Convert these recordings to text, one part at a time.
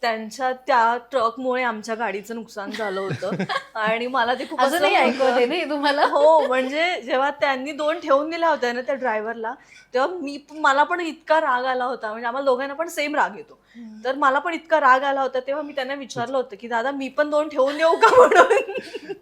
त्यांच्या त्या ट्रकमुळे आमच्या गाडीचं नुकसान झालं होतं आणि मला ते खूप अजूनही असं ऐकवते नाही तुम्हाला. हो, म्हणजे जेव्हा त्यांनी 2 ठेवून दिल्या होत्या ना त्या ड्रायव्हरला, तेव्हा मला पण इतका राग आला होता. म्हणजे आम्हाला दोघांना पण सेम राग येतो. तर मला पण इतका राग आला होता, तेव्हा मी त्यांना विचारलं होतं, की "दादा मी पण 2 ठेवून देऊ का?" म्हणून.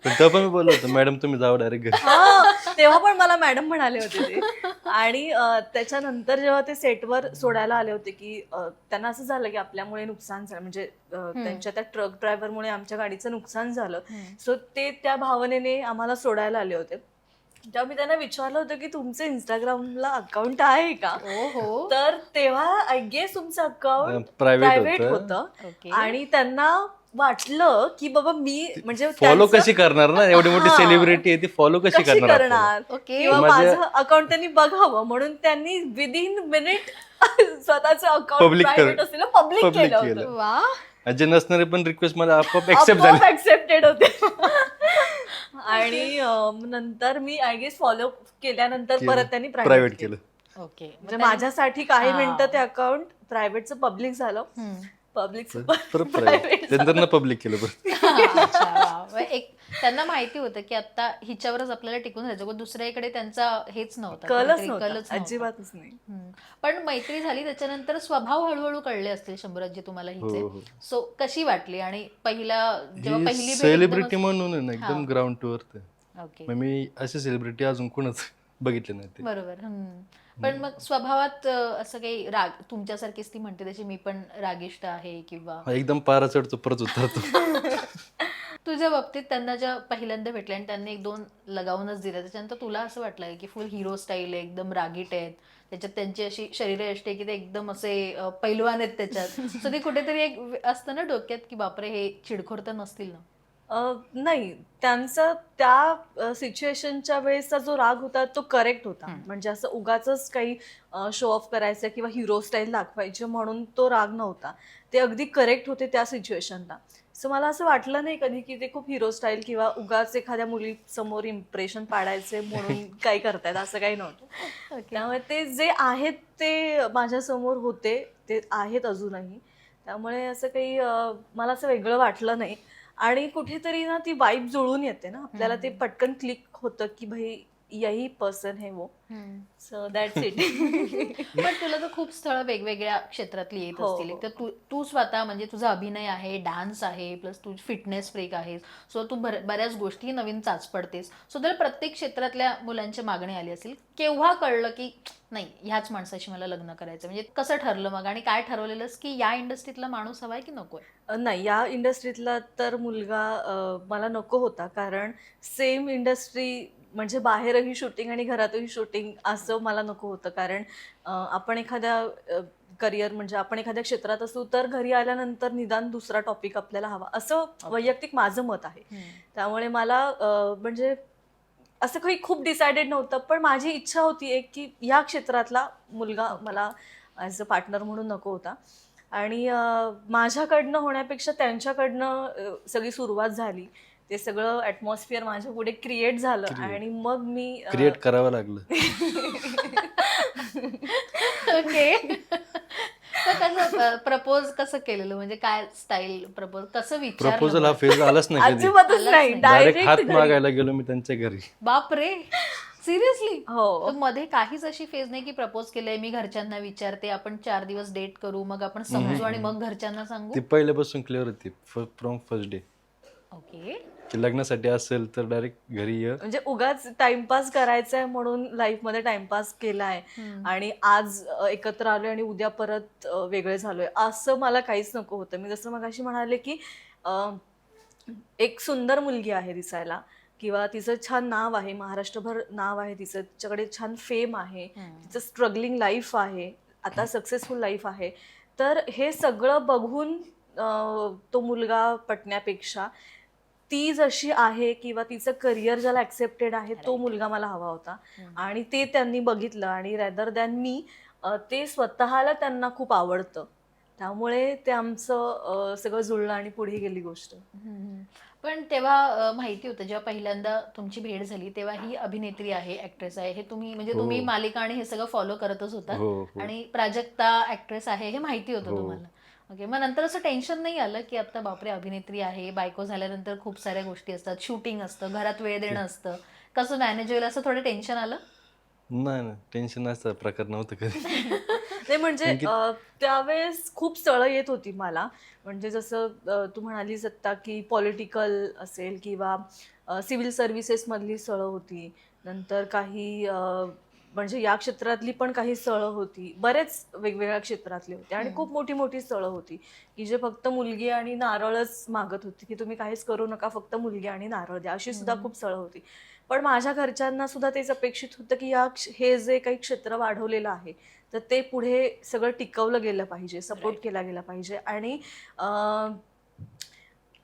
पण तेव्हा पण मी बोललो होतो, मॅडम तुम्ही जावा डायरेक्ट घरी. हां, तेव्हा पण मला मॅडम म्हणाले होते ते. आणि त्याच्यानंतर जेव्हा ते सेटवर सोडायला आले होते, की त्यांना असं झालं, की आपल्यामुळे नुकसान झालं. म्हणजे त्यांच्या त्या ट्रक ड्रायव्हरमुळे आमच्या गाडीचं नुकसान झालं. सो ते त्या भावनेने आम्हाला सोडायला आले होते. तेव्हा मी त्यांना विचारलं होतं, की तुमचं Instagramला अकाउंट आहे का? हो. तर तेव्हा आय गेस तुमचं अकाउंट प्रायव्हेट प्रायव्हेट होतं. होतं ओके. आणि त्यांना वाटलं, की बाबा मी म्हणजे फॉलो त्यांचं कशी करणार ना, एवढी मोठी हां. सेलिब्रिटी आहे ती फॉलो कशी कशी करणार आपल्याला? करणार ओके. किंवा माझ्या- माझं अकाउंट त्यांनी बघावं म्हणून त्यांनी विदिन मिनिट स्वतःचं अकाउंट Public प्रायव्हेट कर- असलेलं पब्लिक public केलं केलं. होतं. वा. जे नसणारे पण रिक्वेस्ट मला आपोआप एक्सेप्ट झाली. ऍक्सेप्टेड होते. आणि नंतर मी आय गेस फॉलो केल्यानंतर परत त्यांनी प्रायव्हेट प्रायव्हेट केलं. ओके. म्हणजे माझ्यासाठी काही हा. मिनिटं ते अकाउंट प्रायव्हेटचं पब्लिक झालं. पब्लिकचं परत प्रायव्हेट प्रायव्हेट नंतर पब्लिक केलं परत. अच्छा, वा. मग त्यांना माहिती होतं की आता हिच्यावरच आपल्याला टिकून राहायचं, पण दुसऱ्याकडे त्यांचा हेच नव्हता, कलच कुठेतरी नव्हता, नव्हता. अजिबातच नाही. पण मैत्री झाली त्याच्यानंतर स्वभाव हळूहळू कळले असतील शंभराजी तुम्हाला हिचे. हो, हो. सो कशी वाटली आणि जेव्हा ही पहिली भेट सेलिब्रिटी म्हणून आहे ना एकदम हा. Ground to earth. ओके. मग मी अशी सेलिब्रिटी अजून कोणच बघितले नाही ते. बरोबर. पण मग स्वभावात असं काही राग, तुमच्यासारखीच ती म्हणते तशी मी पण रागिष्ट आहे किंवा एकदम पारा चढतो परत उतरतो. तुझ्या बाबतीत त्यांना ज्या पहिल्यांदा भेटल्या आणि त्यांनी 1-2 लगावूनच दिल्या त्याच्यानंतर तुला असं वाटलं की फुल हिरो स्टाईल आहे, एकदम रागीट आहेत, त्याच्यात त्यांची अशी शरीरयष्टी आहे की ते एकदम असे पैलवान आहेत त्याच्यात, सो ते कुठेतरी एक असतं ना डोक्यात की बापरे हे चिडखोर तर नसतील ना? नाही, त्यांचा त्या सिच्युएशनच्या वेळेसचा जो राग होता तो करेक्ट होता. म्हणजे असं उगाचच काही शो ऑफ करायचं किंवा हिरो स्टाईल दाखवायचे म्हणून तो राग नव्हता. ते अगदी करेक्ट होते त्या सिच्युएशनला. सो मला असं वाटलं नाही कधी की ते खूप हिरो स्टाईल किंवा उगाच एखाद्या मुलीसमोर इम्प्रेशन पाडायचे म्हणून काही करतायत असं काही नव्हतं. त्यामुळे ते जे आहेत ते माझ्यासमोर होते, ते आहेत अजूनही. त्यामुळे असं काही मला असं वेगळं वाटलं नाही. आणि कुठेतरी ना ती वाईब जुळून येते ना आपल्याला, ते पटकन क्लिक होतं की भाई यही पर्सन है वो. So that's it. पण तुला तर खूप स्थळं वेगवेगळ्या क्षेत्रातली येत हो, असतील. हो, तर तू स्वतः म्हणजे तुझा अभिनय आहे, डान्स आहे, प्लस तू फिटनेस फ्रीक आहेस, सो तू बऱ्याच गोष्टी नवीन चाचपडतेस. सो तर प्रत्येक क्षेत्रातल्या मुलांची मागणी आली असेल, केव्हा कळलं की नाही ह्याच माणसाशी मला लग्न करायचं, म्हणजे कसं ठरलं मग आणि काय ठरवलेलंस की या इंडस्ट्रीतला माणूस हवाय की नकोय? नाही, या इंडस्ट्रीतला तर मुलगा मला नको होता. कारण सेम इंडस्ट्री म्हणजे बाहेरही शूटिंग आणि घरातही शूटिंग असं मला नको होतं. कारण आपण एखाद्या करिअर म्हणजे आपण एखाद्या क्षेत्रात असू तर घरी आल्यानंतर निदान दुसरा टॉपिक आपल्याला हवा, असं वैयक्तिक माझं मत आहे. त्यामुळे मला म्हणजे असं काही खूप डिसायडेड नव्हतं, पण माझी इच्छा होती एक की या क्षेत्रातला मुलगा मला ॲज अ पार्टनर म्हणून नको होता. आणि माझ्याकडनं होण्यापेक्षा त्यांच्याकडनं सगळी सुरुवात झाली. ते सगळं ॲटमॉस्फिअर माझ्या पुढे क्रिएट झालं आणि मग मी क्रिएट करावं लागलं. ओके. कसं प्रपोज कसं केलेलं, म्हणजे काय स्टाईल प्रपोज, कसं प्रपोजल हा विचारलं? फेज आलाच नाही कधी. अजिबातच आलंच नाही, नाही. डायरेक्ट हात डायरेक्ट मागायला गेलो मी त्यांच्या घरी. बापरे, सिरियसली? हो. तर मध्ये काहीच अशी फेज नाही की प्रपोज केलंय, मी घरच्यांना विचारते, आपण 4 दिवस डेट करू, मग आपण समजू आणि मग घरच्यांना सांगू? ती पहिल्यापासून क्लिअर होती फ्रॉम फर्स्ट डे ओके. की लग्नासाठी असेल तर डायरेक्ट घरी ये. म्हणजे उगाच टाइमपास करायचा आहे म्हणून लाईफमध्ये टाइमपास केलाय आणि आज एकत्र आलोय आणि उद्या परत वेगळे झालोय असं मला काहीच नको होतं. मी जसं मगाशी म्हणाले की एक सुंदर मुलगी आहे दिसायला किंवा तिचं छान नाव आहे, महाराष्ट्रभर नाव आहे तिचं, तिच्याकडे छान फेम आहे, तिचं स्ट्रगलिंग लाईफ आहे, आता सक्सेसफुल लाईफ आहे. तर हे सगळं बघून तो मुलगा पटण्यापेक्षा ती जशी आहे किंवा तिचं करिअर ज्याला ॲक्सेप्टेड आहे तो मुलगा मला हवा होता. आणि ते त्यांनी बघितलं आणि रॅदर दॅन मी ते स्वतःला त्यांना खूप आवडतं. त्यामुळे ते आमचं सगळं जुळलं आणि पुढे गेली गोष्ट. पण तेव्हा माहिती होतं जेव्हा पहिल्यांदा तुमची भेट झाली तेव्हा ही अभिनेत्री आहे, ऍक्ट्रेस आहे, हे तुम्ही म्हणजे तुम्ही मालिका आणि हे सगळं फॉलो करतच होता हो, हो. आणि प्राजक्ता ऍक्ट्रेस आहे हे माहिती होतं हो. तुम्हाला? ओके, मग नंतर असं टेन्शन नाही आलं की आता बापरे अभिनेत्री आहे, बायको झाल्यानंतर खूप साऱ्या गोष्टी असतात, शूटिंग असतं, घरात वेळ देणं असतं, कसं मॅनेज होईल असं थोडं टेन्शन आलं? नाही ना, टेन्शन असा प्रकार नव्हतं कधी. नाही म्हणजे कारण की त्यावेळेस खूप स्थळं येत होती मला. म्हणजे जसं तू म्हणालीस आत्ता की पॉलिटिकल असेल किंवा सिव्हिल सर्व्हिसेसमधली स्थळं होती. नंतर काही म्हणजे या क्षेत्रातली पण काही स्थळं होती. बरेच वेगवेगळ्या क्षेत्रातली होती आणि खूप मोठी मोठी स्थळं होती की जे फक्त मुलगी आणि नारळच मागत होती की तुम्ही काहीच करू नका, फक्त मुलगी आणि नारळ द्या. अशी सुद्धा खूप स्थळं होती. पण माझ्या घरच्यांना सुद्धा तेच अपेक्षित होतं की हे जे काही क्षेत्र वाढवलेलं आहे तर ते पुढे सगळं टिकवलं गेलं पाहिजे, सपोर्ट Right. केला गेला पाहिजे आणि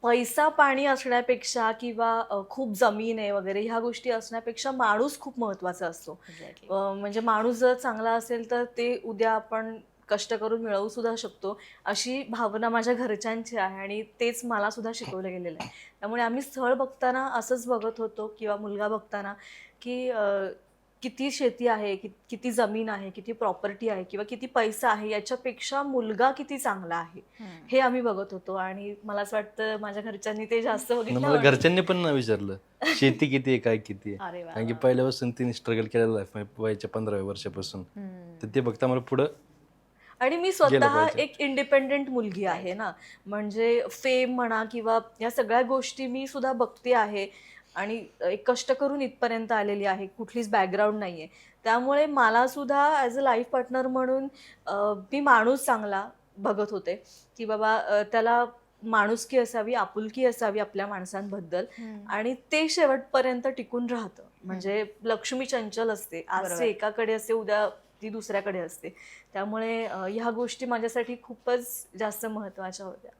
पैसा पाणी असण्यापेक्षा किंवा खूप जमीन आहे वगैरे ह्या गोष्टी असण्यापेक्षा माणूस खूप महत्त्वाचा असतो. एक्झॅक्टली. म्हणजे माणूस जर चांगला असेल तर ते उद्या आपण कष्ट करून मिळवू सुद्धा शकतो, अशी भावना माझ्या घरच्यांची आहे आणि तेच मला सुद्धा शिकवलं गेलेलं आहे. त्यामुळे आम्ही स्थळ बघताना असंच बघत होतो किंवा मुलगा बघताना की किती शेती आहे, किती जमीन आहे, किती प्रॉपर्टी आहे किंवा किती पैसा आहे याच्यापेक्षा मुलगा किती चांगला आहे, हे आम्ही बघत होतो आणि मला असं वाटतं माझ्या घरच्यांनी ते जास्त बघितलं मला म्हणून. घरच्यांनी पण नाही विचारलं शेती किती आहे, काय किती आहे. अरे वा कारण की वा. पहिल्यापासून तिने स्ट्रगल केलेलं आहे वयाच्या 15व्या वर्षापासून. तर ते बघता मला पुढं आणि मी गेलं स्वतः पाहिजे. एक इंडिपेंडेंट मुलगी आहे ना, म्हणजे फेम म्हणा किंवा या सगळ्या गोष्टी मी सुद्धा बघते आहे आणि एक कष्ट करून इथपर्यंत आलेली आहे, कुठलीच बॅकग्राऊंड नाहीये. त्यामुळे मला सुद्धा ॲज अ लाईफ पार्टनर म्हणून मी माणूस चांगला बघत होते, की बाबा त्याला माणुसकी असावी, आपुलकी असावी आपल्या माणसांबद्दल आणि ते शेवटपर्यंत टिकून राहतं. म्हणजे लक्ष्मी चंचल असते, आज बरोबर. ते एकाकडे असते, उद्या ती दुसऱ्याकडे असते. त्यामुळे ह्या गोष्टी माझ्यासाठी खूपच जास्त महत्त्वाच्या होत्या.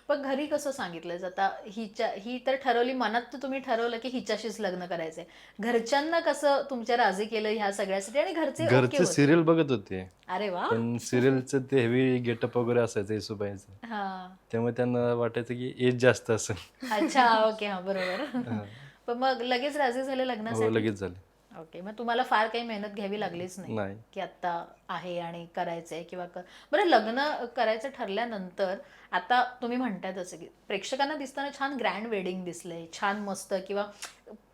पण घरी कसं सांगितलं आता ही तर ठरवली, मनात तर तुम्ही ठरवलं की हिच्याशीच लग्न करायचंय, घरच्यांना कसं तुमच्या राजी केलं ह्या सगळ्यासाठी आणि घरचे ओके घरचे होते? सिरियल बघत होते, अरे वा. पण सिरियलचं ते हेवी गेटअप वगैरे असायचं येसूबाईचं. हा. त्यामुळे त्यांना वाटायचं की एज जास्त असेल. अच्छा, ओके, हा बरोबर. हा. पण मग लगेच राजी झाले हो, लग्नासाठी? लगेच झाले. ओके, मग तुम्हाला फार काही मेहनत घ्यावी लागलीच नाही नाही. की आत्ता आहे आणि करायचंय किंवा बरं, लग्न करायचं ठरल्यानंतर आता तुम्ही म्हणताय तसं की प्रेक्षकांना दिसताना छान ग्रँड वेडिंग दिसलंय, छान मस्त, किंवा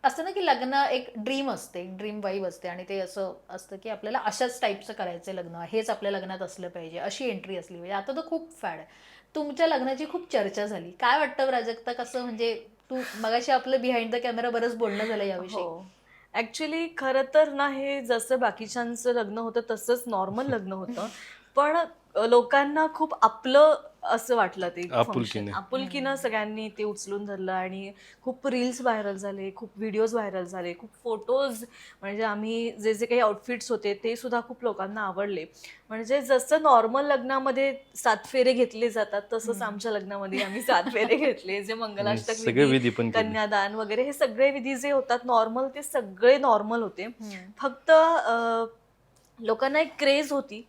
असतं ना की लग्न एक ड्रीम असते, ड्रीम वाईब असते आणि ते असं असतं की आपल्याला अशाच टाईपचं करायचंय लग्न, हेच आपल्या लग्नात असलं पाहिजे, अशी एंट्री असली पाहिजे. आता तर खूप फॅड आहे. तुमच्या लग्नाची खूप चर्चा झाली, काय वाटतं प्राजक्ता, कसं म्हणजे तू मगाशी आपलं बिहाइंड द कॅमेरा बरंच बोलणं झालं याविषयी. हो. ॲक्च्युली खरं तर ना हे जसं बाकीच्यांचं लग्न होतं तसंच नॉर्मल लग्न होतं. पण लोकांना खूप आपलं असं वाटलं ते फंक्शन. आपुलकीने. आपुलकीनं सगळ्यांनी ते उचलून धरलं आणि खूप रील्स व्हायरल झाले, खूप व्हिडिओज व्हायरल झाले, खूप फोटोज, म्हणजे आम्ही जे जे काही आउटफिट्स होते ते सुद्धा खूप लोकांना आवडले. म्हणजे जसं नॉर्मल लग्नामध्ये 7 फेरे घेतले जातात तसंच आमच्या लग्नामध्ये आम्ही 7 फेरे घेतले. जे मंगलाष्टक सगळे विधी, विधी पण केले. कन्यादान वगैरे हे सगळे विधी जे होतात नॉर्मल, ते सगळे नॉर्मल होते. फक्त लोकांना एक क्रेज होती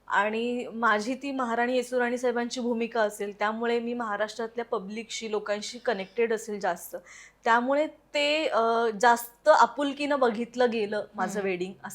आणि माझी ती महाराणी येसुराणी साहेबांची भूमिका असेल, त्यामुळे मी महाराष्ट्रातल्या पब्लिकशी, लोकांशी कनेक्टेड असेल जास्त, त्यामुळे ते जास्त आपुलकीनं बघितलं गेलं माझं वेडिंग